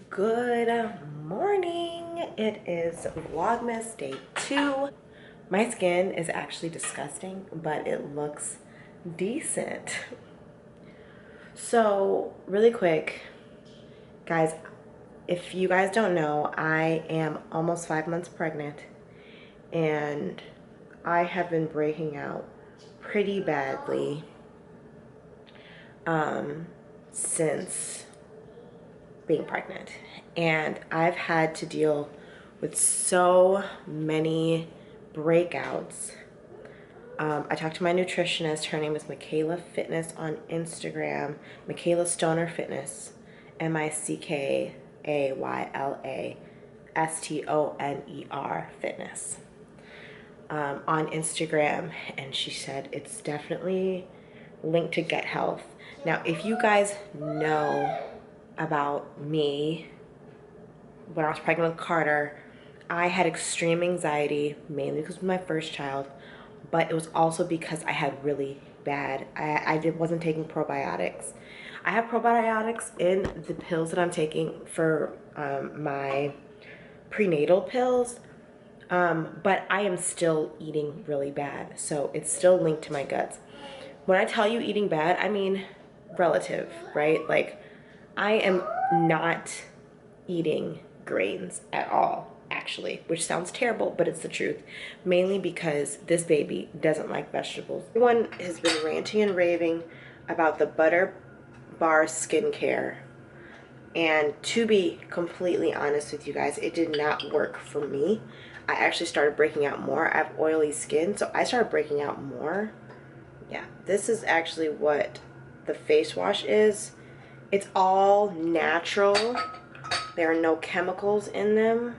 Good morning. It is Vlogmas day 2. My skin is actually disgusting, but it looks decent. So, really quick, guys, if you guys don't know, I am almost 5 months pregnant, and I have been breaking out pretty badly since being pregnant, and I've had to deal with so many breakouts. I talked to my nutritionist. Her name is Michaela Fitness on Instagram. Michaela Stoner Fitness, MICAYLASTONER Fitness, on Instagram, and she said it's definitely linked to gut health. Now, if you guys know about me, when I was pregnant with Carter, I had extreme anxiety, mainly because of my first child, but it was also because I had really bad, I wasn't taking probiotics. I have probiotics in the pills that I'm taking for my prenatal pills, but I am still eating really bad, so it's still linked to my guts. When I tell you eating bad, I mean relative, right? Like, I am not eating grains at all, actually, which sounds terrible, but it's the truth. Mainly because this baby doesn't like vegetables. Everyone has been ranting and raving about the Butter Bar skincare. And to be completely honest with you guys, it did not work for me. I actually started breaking out more. I have oily skin, so I started breaking out more. Yeah, this is actually what the face wash is. It's all natural. There are no chemicals in them.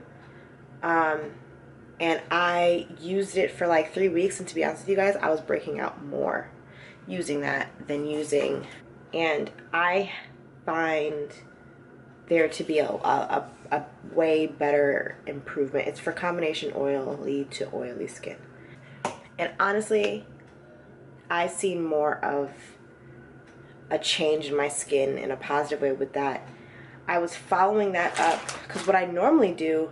And I used it for like 3 weeks, and to be honest with you guys, I was breaking out more using that than using. And I find there to be a way better improvement. It's for combination oily to oily skin. And honestly, I've seen more of a change in my skin in a positive way with that. I was following that up because what I normally do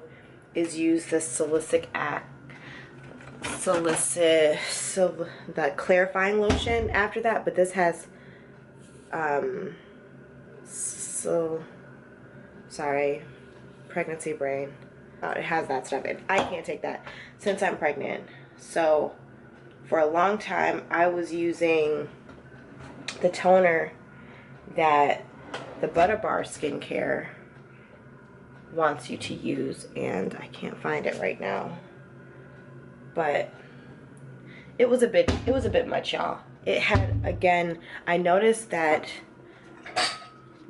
is use the the clarifying lotion after that, but this has pregnancy brain. It has that stuff, and I can't take that since I'm pregnant. So for a long time I was using the toner that the Butter Bar skincare wants you to use, and I can't find it right now, but it was a bit much, y'all. It had, again, I noticed that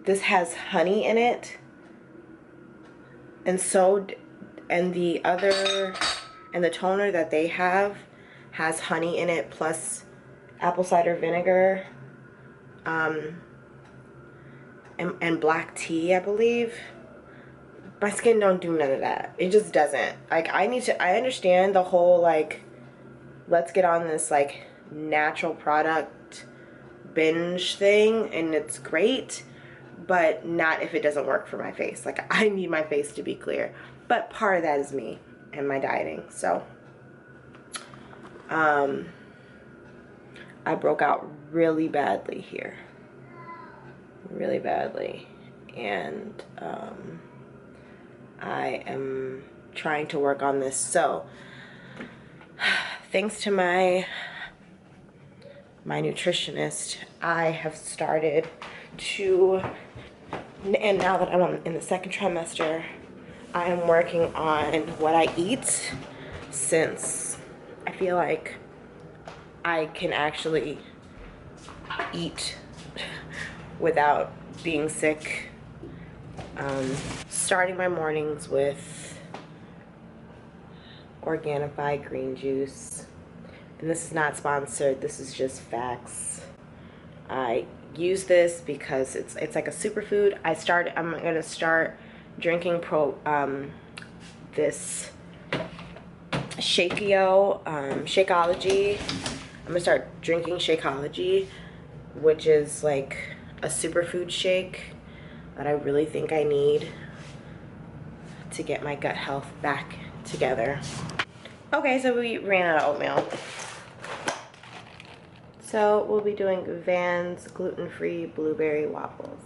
this has honey in it, and the toner that they have has honey in it, plus apple cider vinegar, and black tea, I believe. My skin don't do none of that. It just doesn't. Like, I understand the whole, like, let's get on this, like, natural product binge thing, and it's great, but not if it doesn't work for my face. Like, I need my face to be clear. But part of that is me and my dieting. So, I broke out really badly here. Really badly. And, I am trying to work on this. So, thanks to my nutritionist, I have started to, and now that I'm in the second trimester, I am working on what I eat, since I feel like I can actually eat without being sick. Starting my mornings with Organifi green juice, and this is not sponsored, this is just facts. I use this because it's like a superfood. I'm gonna start drinking this Shakeology. I'm gonna start drinking Shakeology, which is like a superfood shake that I really think I need. to get my gut health back together. Okay, so we ran out of oatmeal. So we'll be doing Van's gluten-free blueberry waffles.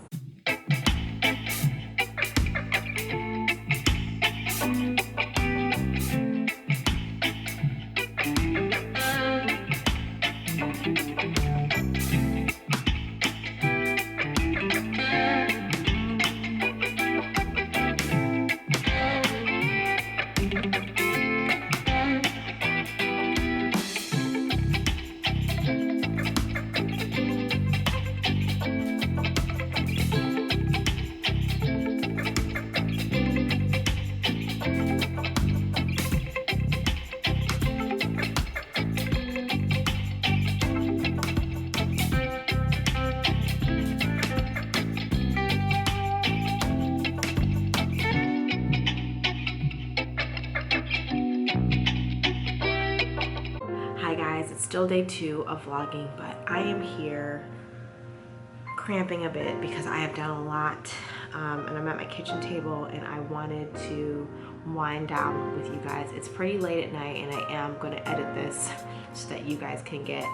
Still day 2 of vlogging, but I am here cramping a bit because I have done a lot, and I'm at my kitchen table and I wanted to wind down with you guys. It's pretty late at night and I am going to edit this so that you guys can get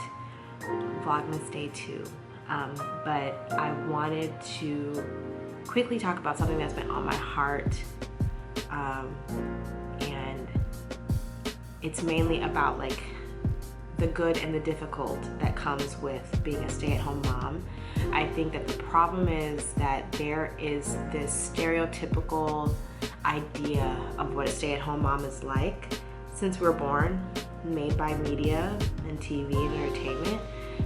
Vlogmas day 2, but I wanted to quickly talk about something that's been on my heart, and it's mainly about like the good and the difficult that comes with being a stay-at-home mom. I think that the problem is that there is this stereotypical idea of what a stay-at-home mom is like since we're born, made by media and TV and entertainment.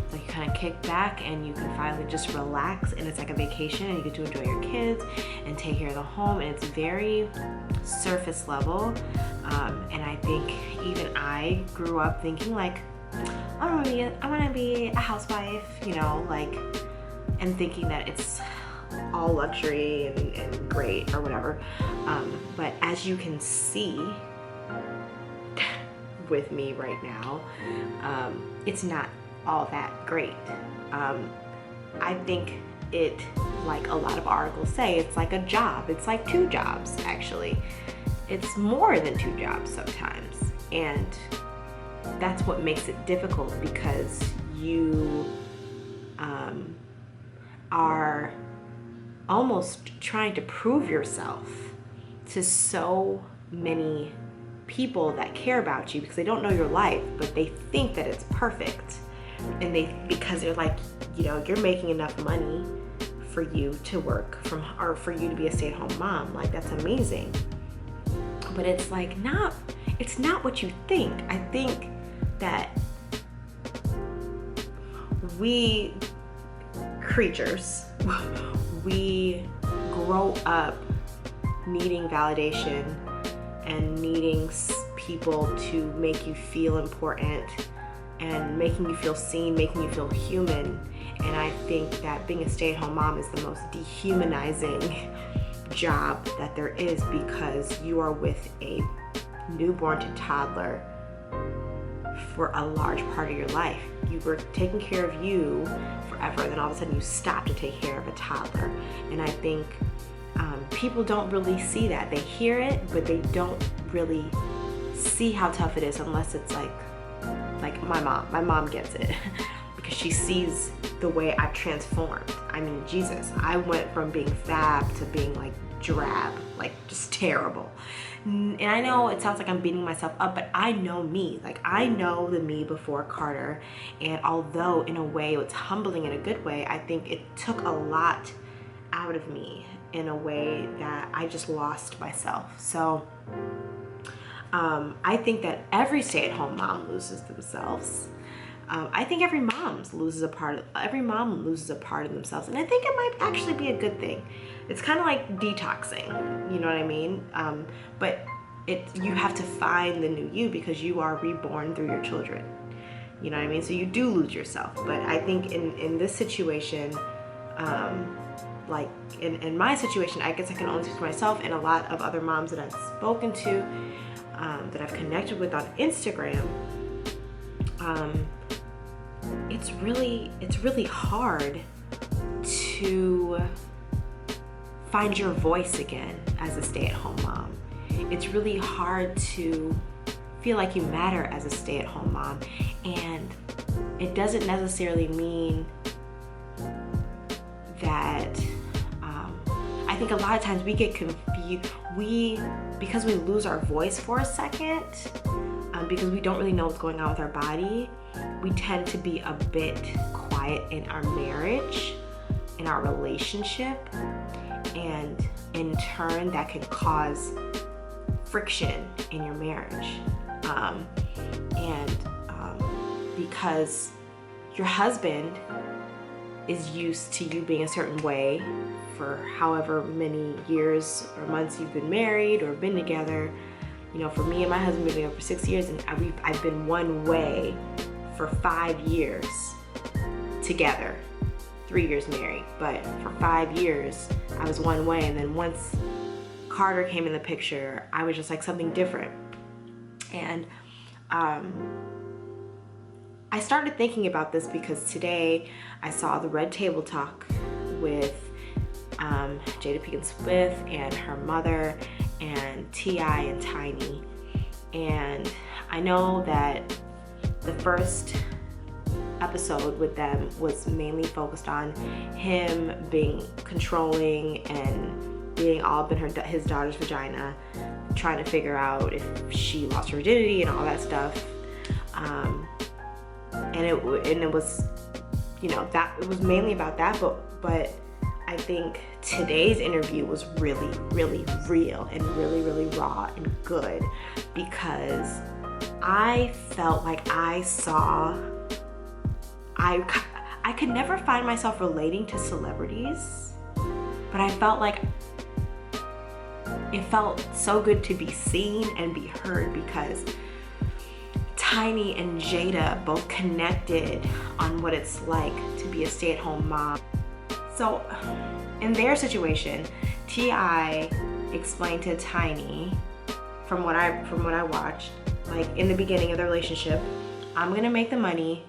So you kind of kick back and you can finally just relax, and it's like a vacation and you get to enjoy your kids and take care of the home, and it's very surface level. And I think even I grew up thinking like, I want to be a housewife, you know, like, and thinking that it's all luxury and great or whatever. But as you can see with me right now, it's not all that great. I think it, like a lot of articles say, it's like a job. It's like 2 jobs, actually. It's more than 2 jobs sometimes. And that's what makes it difficult, because you are almost trying to prove yourself to so many people that care about you, because they don't know your life, but they think that it's perfect. And because they're like, you know, you're making enough money for you to work from, or for you to be a stay-at-home mom. Like, that's amazing. But it's like, it's not what you think. I think that we creatures, we grow up needing validation and needing people to make you feel important and making you feel seen, making you feel human. And I think that being a stay-at-home mom is the most dehumanizing job that there is, because you are with a newborn to toddler for a large part of your life. You were taking care of you forever, and then all of a sudden you stop to take care of a toddler. And I think people don't really see that. They hear it, but they don't really see how tough it is, unless it's like my mom. My mom gets it because she sees the way I've transformed. I mean, Jesus, I went from being fab to being like drab, like just terrible. And I know it sounds like I'm beating myself up, but I know me. Like, I know the me before Carter. And although in a way it's humbling in a good way, I think it took a lot out of me in a way that I just lost myself. So I think that every stay-at-home mom loses themselves. I think every mom loses a part of themselves, and I think it might actually be a good thing. It's kind of like detoxing, you know what I mean? But you have to find the new you, because you are reborn through your children, you know what I mean? So you do lose yourself. But I think in this situation, like in my situation, I guess I can only speak for myself and a lot of other moms that I've spoken to, that I've connected with on Instagram. It's really hard to find your voice again as a stay-at-home mom. it's really hard to feel like you matter as a stay-at-home mom. And it doesn't necessarily mean that, I think a lot of times we get confused, because we lose our voice for a second, because we don't really know what's going on with our body, we tend to be a bit quiet in our marriage, in our relationship, and in turn that can cause friction in your marriage. Because your husband is used to you being a certain way for however many years or months you've been married or been together. You know, for me and my husband, we've been together for 6 years, and I've been one way for 5 years together. 3 years married, but for 5 years I was one way, and then once Carter came in the picture, I was just like something different. And I started thinking about this because today I saw the Red Table Talk with Jada Pinkett Smith and her mother and T.I. and Tiny. And I know that the first episode with them was mainly focused on him being controlling and being all up in his daughter's vagina, trying to figure out if she lost her virginity and all that stuff. And it was, you know, that it was mainly about that, but I think today's interview was really, really real and really, really raw and good, because I felt like I could never find myself relating to celebrities, but I felt like it felt so good to be seen and be heard, because Tiny and Jada both connected on what it's like to be a stay-at-home mom. So in their situation, T.I. explained to Tiny, from what I watched, like in the beginning of the relationship, I'm gonna make the money.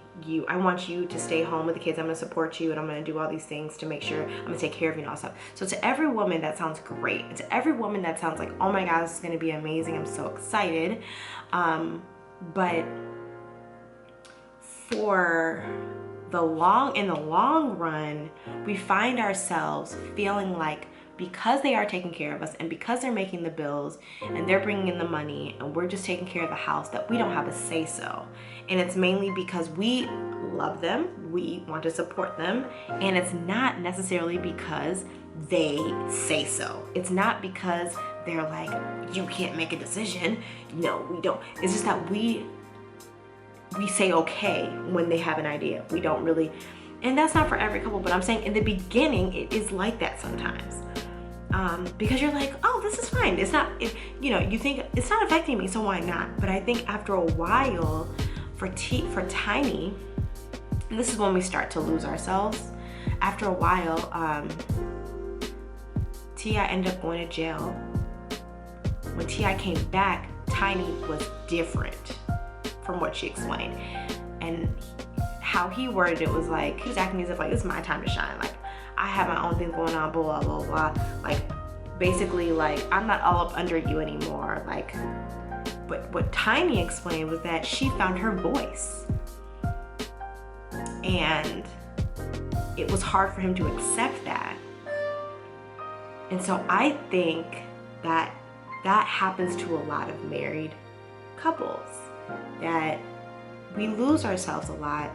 I want you to stay home with the kids. I'm gonna support you, and I'm gonna do all these things to make sure I'm gonna take care of you and all that stuff. So to every woman, that sounds great. To every woman, that sounds like, oh my God, this is gonna be amazing. I'm so excited. But in the long run, we find ourselves feeling like, because they are taking care of us and because they're making the bills and they're bringing in the money and we're just taking care of the house, that we don't have a say-so. And it's mainly because we love them, we want to support them, and it's not necessarily because they say so. It's not because they're like, you can't make a decision. No, we don't. It's just that we say okay when they have an idea. We don't really, and that's not for every couple, but I'm saying in the beginning, it is like that sometimes. Because you're like, oh, this is fine. It's not, you think it's not affecting me, so why not? But I think after a while, for Tiny, and this is when we start to lose ourselves. After a while, T.I. ended up going to jail. When T.I. came back, Tiny was different from what she explained. And how he worded it was like, he was acting as if like, it's my time to shine. Like, I have my own thing going on, blah, blah, blah, blah. Like, basically, like, I'm not all up under you anymore. Like, but what Tiny explained was that she found her voice. And it was hard for him to accept that. And so I think that happens to a lot of married couples, that we lose ourselves a lot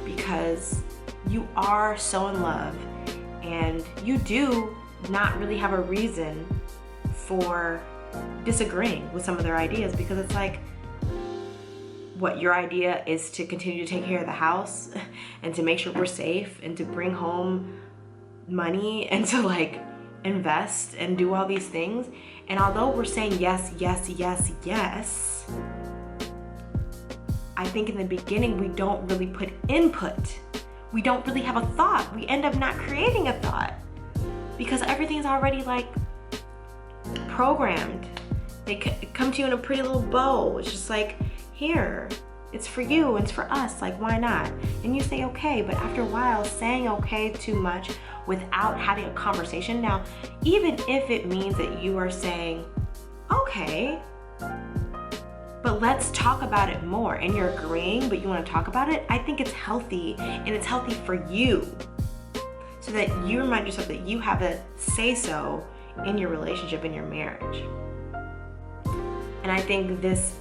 because you are so in love and you do not really have a reason for disagreeing with some of their ideas, because it's like, what, your idea is to continue to take care of the house and to make sure we're safe and to bring home money and to like invest and do all these things. And although we're saying yes, yes, yes, yes, I think in the beginning we don't really put input. We don't really have a thought. We end up not creating a thought because everything's already like programmed. They come to you in a pretty little bow. It's just like, here, it's for you, it's for us, like, why not? And you say okay, but after a while, saying okay too much without having a conversation. Now, even if it means that you are saying, okay, but let's talk about it more. And you're agreeing, but you want to talk about it. I think it's healthy, and it's healthy for you, so that you remind yourself that you have a say-so in your relationship, in your marriage. And I think this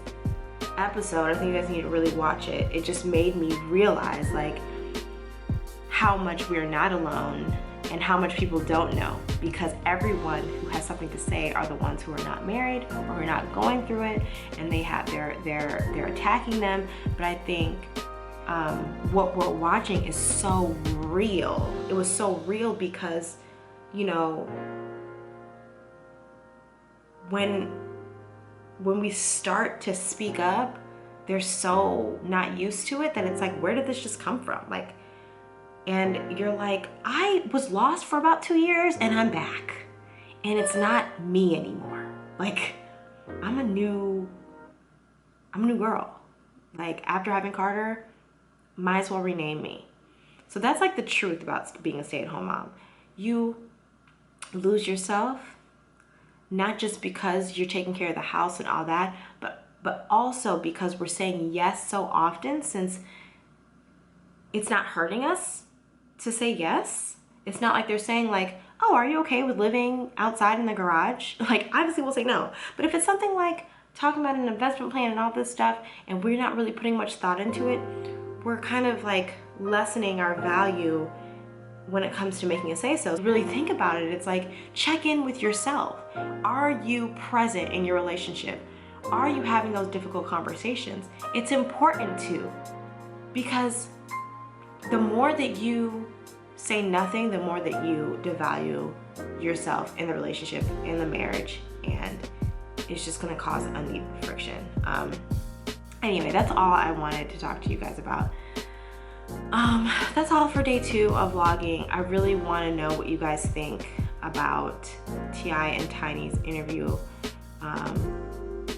episode, I think you guys need to really watch it. It just made me realize like how much we're not alone and how much people don't know, because everyone who has something to say are the ones who are not married or who are not going through it, and they have they're attacking them. But I think what we're watching is so real. It was so real because, you know, when we start to speak up, they're so not used to it that it's like, where did this just come from? Like, and you're like, I was lost for about 2 years and I'm back. And it's not me anymore. Like, I'm a new girl. Like, after having Carter, might as well rename me. So that's like the truth about being a stay-at-home mom. You lose yourself, not just because you're taking care of the house and all that, but also because we're saying yes so often, since it's not hurting us to say yes. It's not like they're saying like, oh, are you okay with living outside in the garage? Like, obviously we'll say no. But if it's something like talking about an investment plan and all this stuff, and we're not really putting much thought into it, we're kind of like lessening our value when it comes to making a say-so. Really think about it. It's like, check in with yourself. Are you present in your relationship? Are you having those difficult conversations? It's important to, because the more that you say nothing, the more that you devalue yourself in the relationship, in the marriage, and it's just gonna cause unneeded friction. Anyway, that's all I wanted to talk to you guys about. That's all for day 2 of vlogging. I really want to know what you guys think about T.I. and Tiny's interview.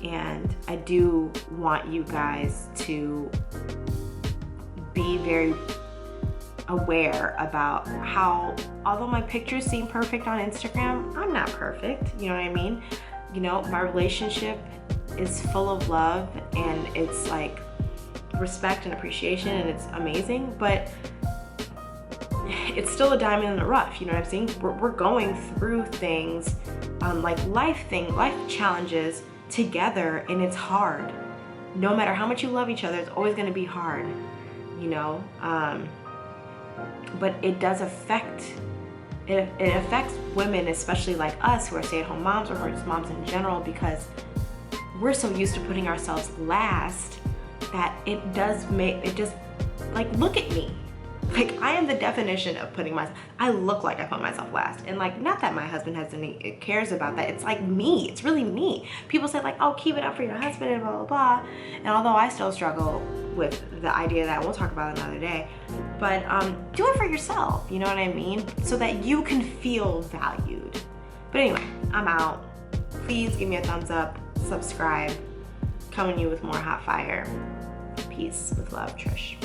And I do want you guys to be very aware about how, although my pictures seem perfect on Instagram, I'm not perfect. You know what I mean? You know, my relationship is full of love, and it's like respect and appreciation, and it's amazing, but it's still a diamond in the rough. You know what I'm saying? We're going through things, like life challenges together, and it's hard. No matter how much you love each other, it's always going to be hard, you know. But it does affect, it affects women, especially like us who are stay-at-home moms, or just moms in general, because we're so used to putting ourselves last that it just, like, look at me. Like, I am the definition of putting myself, I look like I put myself last. And like, not that my husband cares about that. It's like me, it's really me. People say like, oh, keep it up for your husband and blah, blah, blah. And although I still struggle with the idea that we'll talk about another day, but do it for yourself, you know what I mean? So that you can feel valued. But anyway, I'm out. Please give me a thumbs up, subscribe, coming to you with more hot fire. Peace, with love, Trish.